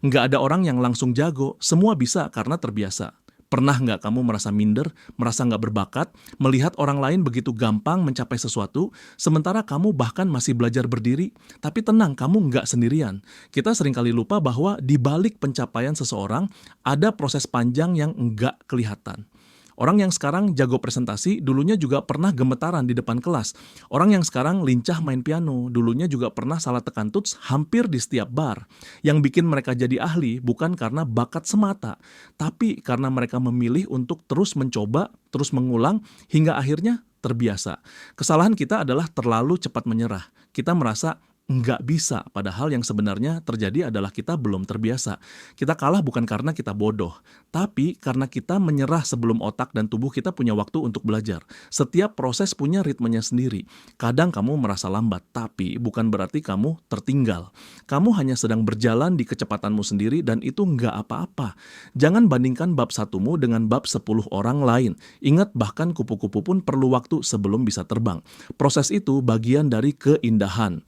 Nggak ada orang yang langsung jago, semua bisa karena terbiasa. Pernah nggak kamu merasa minder, merasa nggak berbakat, melihat orang lain begitu gampang mencapai sesuatu, sementara kamu bahkan masih belajar berdiri? Tapi tenang, kamu nggak sendirian. Kita seringkali lupa bahwa di balik pencapaian seseorang, ada proses panjang yang nggak kelihatan. Orang yang sekarang jago presentasi, dulunya juga pernah gemetaran di depan kelas. Orang yang sekarang lincah main piano, dulunya juga pernah salah tekan tuts hampir di setiap bar. Yang bikin mereka jadi ahli bukan karena bakat semata, tapi karena mereka memilih untuk terus mencoba, terus mengulang, hingga akhirnya terbiasa. Kesalahan kita adalah terlalu cepat menyerah. Kita merasa nggak bisa, padahal yang sebenarnya terjadi adalah kita belum terbiasa. Kita kalah bukan karena kita bodoh, tapi karena kita menyerah sebelum otak dan tubuh kita punya waktu untuk belajar. Setiap proses punya ritmenya sendiri. Kadang kamu merasa lambat, tapi bukan berarti kamu tertinggal. Kamu hanya sedang berjalan di kecepatanmu sendiri dan itu nggak apa-apa. Jangan bandingkan bab satumu dengan bab 10 orang lain. Ingat, bahkan kupu-kupu pun perlu waktu sebelum bisa terbang. Proses itu bagian dari keindahan.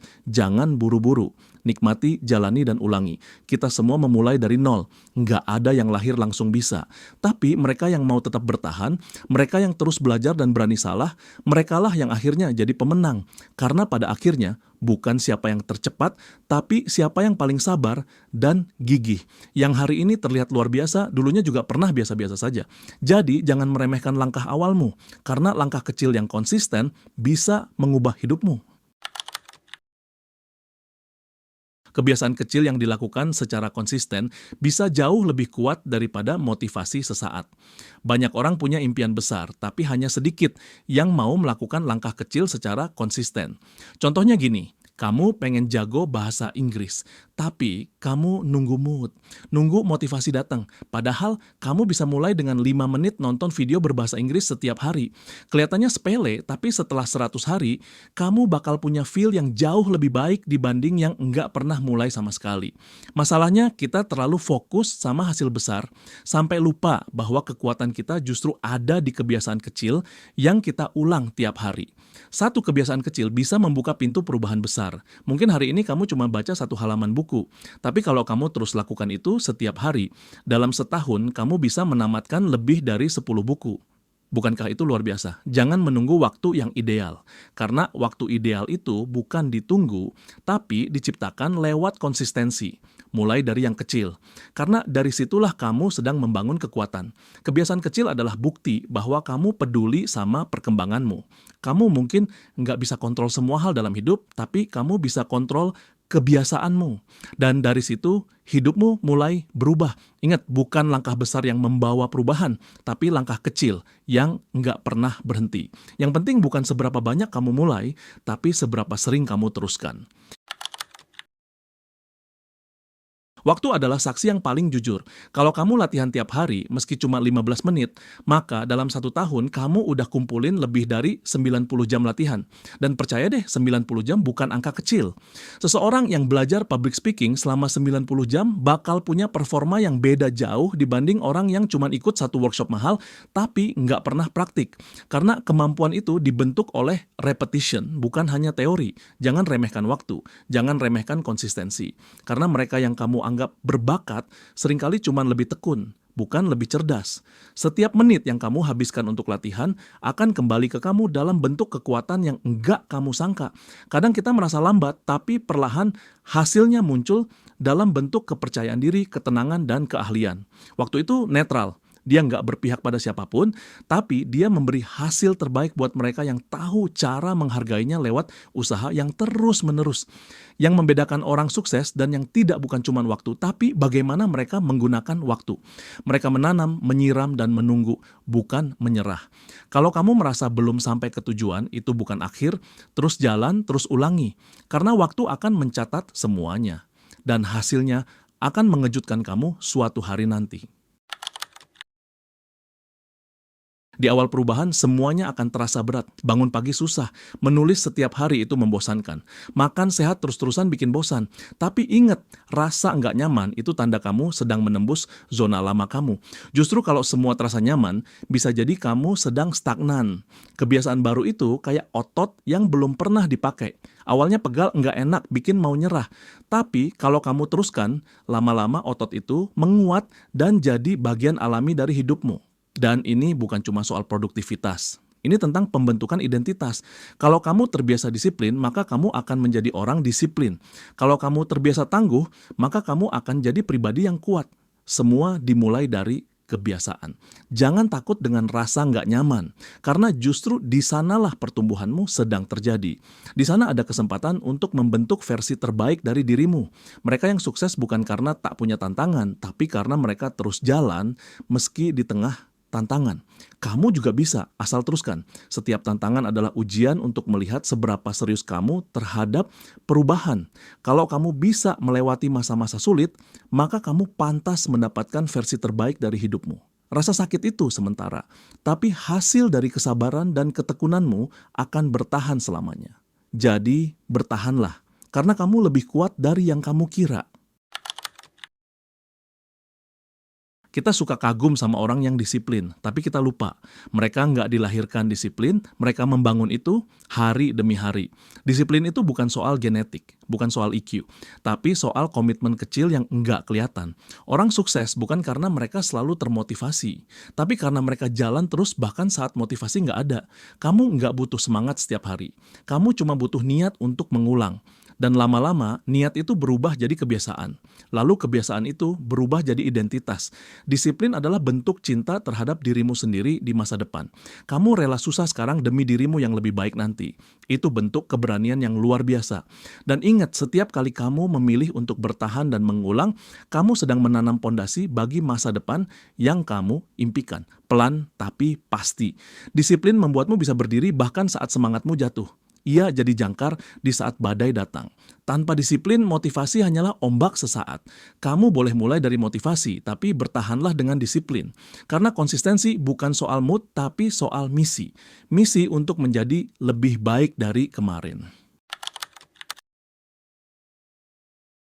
Jangan buru-buru, nikmati, jalani, dan ulangi. Kita semua memulai dari nol, nggak ada yang lahir langsung bisa. Tapi mereka yang mau tetap bertahan, mereka yang terus belajar dan berani salah, merekalah yang akhirnya jadi pemenang. Karena pada akhirnya, bukan siapa yang tercepat, tapi siapa yang paling sabar dan gigih. Yang hari ini terlihat luar biasa, dulunya juga pernah biasa-biasa saja. Jadi, jangan meremehkan langkah awalmu, karena langkah kecil yang konsisten bisa mengubah hidupmu. Kebiasaan kecil yang dilakukan secara konsisten bisa jauh lebih kuat daripada motivasi sesaat. Banyak orang punya impian besar, tapi hanya sedikit yang mau melakukan langkah kecil secara konsisten. Contohnya gini, kamu pengen jago bahasa Inggris, tapi kamu nunggu motivasi datang. Padahal kamu bisa mulai dengan 5 menit nonton video berbahasa Inggris setiap hari. Kelihatannya sepele, tapi setelah 100 hari, kamu bakal punya feel yang jauh lebih baik dibanding yang nggak pernah mulai sama sekali. Masalahnya kita terlalu fokus sama hasil besar, sampai lupa bahwa kekuatan kita justru ada di kebiasaan kecil yang kita ulang tiap hari. Satu kebiasaan kecil bisa membuka pintu perubahan besar. Mungkin hari ini kamu cuma baca 1 halaman buku, tapi kalau kamu terus lakukan itu setiap hari, dalam setahun kamu bisa menamatkan lebih dari 10 buku. Bukankah itu luar biasa? Jangan menunggu waktu yang ideal, karena waktu ideal itu bukan ditunggu, tapi diciptakan lewat konsistensi, mulai dari yang kecil. Karena dari situlah kamu sedang membangun kekuatan. Kebiasaan kecil adalah bukti bahwa kamu peduli sama perkembanganmu. Kamu mungkin nggak bisa kontrol semua hal dalam hidup, tapi kamu bisa kontrol kebiasaanmu. Dan dari situ, hidupmu mulai berubah. Ingat, bukan langkah besar yang membawa perubahan, tapi langkah kecil yang nggak pernah berhenti. Yang penting bukan seberapa banyak kamu mulai, tapi seberapa sering kamu teruskan. Waktu adalah saksi yang paling jujur. Kalau kamu latihan tiap hari, meski cuma 15 menit, maka dalam 1 tahun kamu udah kumpulin lebih dari 90 jam latihan. Dan percaya deh, 90 jam bukan angka kecil. Seseorang yang belajar public speaking selama 90 jam bakal punya performa yang beda jauh dibanding orang yang cuma ikut 1 workshop mahal, tapi nggak pernah praktik. Karena kemampuan itu dibentuk oleh repetition, bukan hanya teori. Jangan remehkan waktu, jangan remehkan konsistensi. Karena mereka yang kamu anggap berbakat seringkali cuma lebih tekun, bukan lebih cerdas. Setiap menit yang kamu habiskan untuk latihan akan kembali ke kamu dalam bentuk kekuatan yang enggak kamu sangka. Kadang kita merasa lambat, tapi perlahan hasilnya muncul dalam bentuk kepercayaan diri, ketenangan, dan keahlian. Waktu itu netral. Dia nggak berpihak pada siapapun, tapi dia memberi hasil terbaik buat mereka yang tahu cara menghargainya lewat usaha yang terus-menerus. Yang membedakan orang sukses dan yang tidak bukan cuma waktu, tapi bagaimana mereka menggunakan waktu. Mereka menanam, menyiram, dan menunggu, bukan menyerah. Kalau kamu merasa belum sampai ke tujuan, itu bukan akhir, terus jalan, terus ulangi. Karena waktu akan mencatat semuanya. Dan hasilnya akan mengejutkan kamu suatu hari nanti. Di awal perubahan, semuanya akan terasa berat. Bangun pagi susah, menulis setiap hari itu membosankan. Makan sehat terus-terusan bikin bosan. Tapi ingat, rasa nggak nyaman itu tanda kamu sedang menembus zona lama kamu. Justru kalau semua terasa nyaman, bisa jadi kamu sedang stagnan. Kebiasaan baru itu kayak otot yang belum pernah dipakai. Awalnya pegal nggak enak, bikin mau nyerah. Tapi kalau kamu teruskan, lama-lama otot itu menguat dan jadi bagian alami dari hidupmu. Dan ini bukan cuma soal produktivitas. Ini tentang pembentukan identitas. Kalau kamu terbiasa disiplin, maka kamu akan menjadi orang disiplin. Kalau kamu terbiasa tangguh, maka kamu akan jadi pribadi yang kuat. Semua dimulai dari kebiasaan. Jangan takut dengan rasa nggak nyaman, karena justru di sanalah pertumbuhanmu sedang terjadi. Di sana ada kesempatan untuk membentuk versi terbaik dari dirimu. Mereka yang sukses bukan karena tak punya tantangan, tapi karena mereka terus jalan meski di tengah tantangan. Kamu juga bisa, asal teruskan. Setiap tantangan adalah ujian untuk melihat seberapa serius kamu terhadap perubahan. Kalau kamu bisa melewati masa-masa sulit, maka kamu pantas mendapatkan versi terbaik dari hidupmu. Rasa sakit itu sementara, tapi hasil dari kesabaran dan ketekunanmu akan bertahan selamanya. Jadi, bertahanlah, karena kamu lebih kuat dari yang kamu kira. Kita suka kagum sama orang yang disiplin, tapi kita lupa. Mereka nggak dilahirkan disiplin, mereka membangun itu hari demi hari. Disiplin itu bukan soal genetik, bukan soal IQ, tapi soal komitmen kecil yang nggak kelihatan. Orang sukses bukan karena mereka selalu termotivasi, tapi karena mereka jalan terus bahkan saat motivasi nggak ada. Kamu nggak butuh semangat setiap hari. Kamu cuma butuh niat untuk mengulang. Dan lama-lama, niat itu berubah jadi kebiasaan. Lalu kebiasaan itu berubah jadi identitas. Disiplin adalah bentuk cinta terhadap dirimu sendiri di masa depan. Kamu rela susah sekarang demi dirimu yang lebih baik nanti. Itu bentuk keberanian yang luar biasa. Dan ingat, setiap kali kamu memilih untuk bertahan dan mengulang, kamu sedang menanam pondasi bagi masa depan yang kamu impikan. Pelan tapi pasti. Disiplin membuatmu bisa berdiri bahkan saat semangatmu jatuh. Ia jadi jangkar di saat badai datang. Tanpa disiplin, motivasi hanyalah ombak sesaat. Kamu boleh mulai dari motivasi, tapi bertahanlah dengan disiplin. Karena konsistensi bukan soal mood, tapi soal misi. Misi untuk menjadi lebih baik dari kemarin.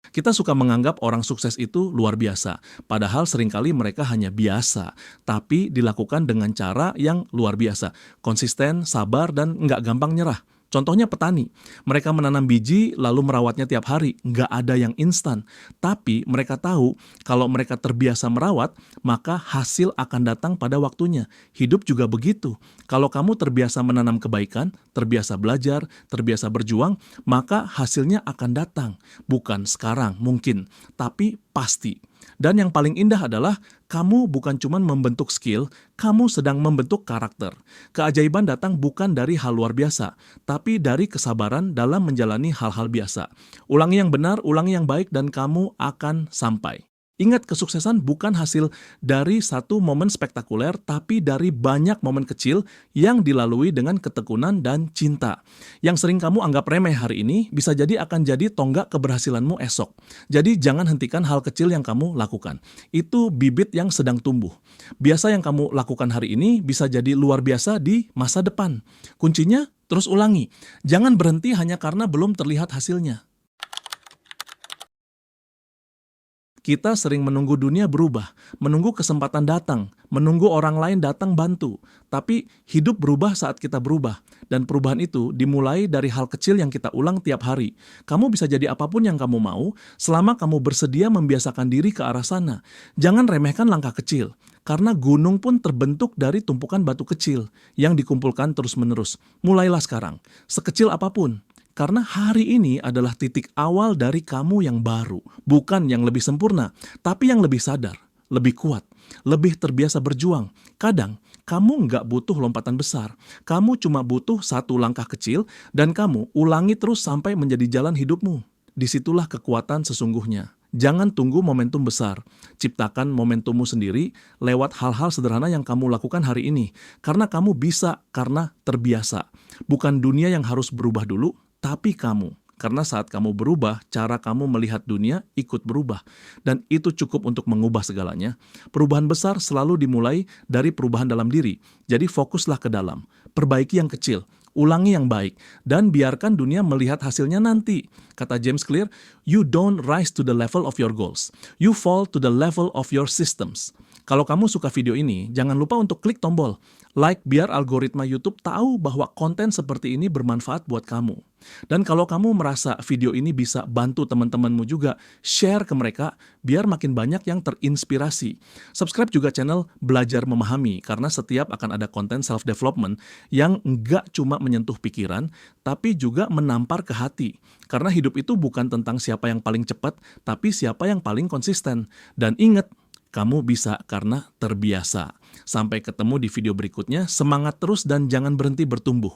Kita suka menganggap orang sukses itu luar biasa, padahal seringkali mereka hanya biasa, tapi dilakukan dengan cara yang luar biasa. Konsisten, sabar, dan nggak gampang nyerah. Contohnya petani, mereka menanam biji lalu merawatnya tiap hari, nggak ada yang instan. Tapi mereka tahu kalau mereka terbiasa merawat, maka hasil akan datang pada waktunya. Hidup juga begitu. Kalau kamu terbiasa menanam kebaikan, terbiasa belajar, terbiasa berjuang, maka hasilnya akan datang. Bukan sekarang mungkin, tapi pasti. Dan yang paling indah adalah kamu bukan cuma membentuk skill, kamu sedang membentuk karakter. Keajaiban datang bukan dari hal luar biasa, tapi dari kesabaran dalam menjalani hal-hal biasa. Ulangi yang benar, ulangi yang baik, dan kamu akan sampai. Ingat, kesuksesan bukan hasil dari satu momen spektakuler, tapi dari banyak momen kecil yang dilalui dengan ketekunan dan cinta. Yang sering kamu anggap remeh hari ini, bisa jadi akan jadi tonggak keberhasilanmu esok. Jadi jangan hentikan hal kecil yang kamu lakukan. Itu bibit yang sedang tumbuh. Biasa yang kamu lakukan hari ini bisa jadi luar biasa di masa depan. Kuncinya, terus ulangi. Jangan berhenti hanya karena belum terlihat hasilnya. Kita sering menunggu dunia berubah, menunggu kesempatan datang, menunggu orang lain datang bantu. Tapi hidup berubah saat kita berubah. Dan perubahan itu dimulai dari hal kecil yang kita ulang tiap hari. Kamu bisa jadi apapun yang kamu mau, selama kamu bersedia membiasakan diri ke arah sana. Jangan remehkan langkah kecil, karena gunung pun terbentuk dari tumpukan batu kecil yang dikumpulkan terus-menerus. Mulailah sekarang, sekecil apapun. Karena hari ini adalah titik awal dari kamu yang baru. Bukan yang lebih sempurna, tapi yang lebih sadar, lebih kuat, lebih terbiasa berjuang. Kadang, kamu nggak butuh lompatan besar. Kamu cuma butuh satu langkah kecil, dan kamu ulangi terus sampai menjadi jalan hidupmu. Disitulah kekuatan sesungguhnya. Jangan tunggu momentum besar. Ciptakan momentummu sendiri lewat hal-hal sederhana yang kamu lakukan hari ini. Karena kamu bisa, karena terbiasa. Bukan dunia yang harus berubah dulu, tapi kamu. Karena saat kamu berubah, cara kamu melihat dunia ikut berubah. Dan itu cukup untuk mengubah segalanya. Perubahan besar selalu dimulai dari perubahan dalam diri. Jadi fokuslah ke dalam. Perbaiki yang kecil. Ulangi yang baik, dan biarkan dunia melihat hasilnya nanti. Kata James Clear, you don't rise to the level of your goals. You fall to the level of your systems. Kalau kamu suka video ini, jangan lupa untuk klik tombol like biar algoritma YouTube tahu bahwa konten seperti ini bermanfaat buat kamu. Dan kalau kamu merasa video ini bisa bantu teman-temanmu juga, share ke mereka biar makin banyak yang terinspirasi. Subscribe juga channel Belajar Memahami, karena setiap akan ada konten self-development yang nggak cuma menyentuh pikiran, tapi juga menampar ke hati. Karena hidup itu bukan tentang siapa yang paling cepat, tapi siapa yang paling konsisten. Dan ingat, kamu bisa karena terbiasa. Sampai ketemu di video berikutnya, semangat terus dan jangan berhenti bertumbuh.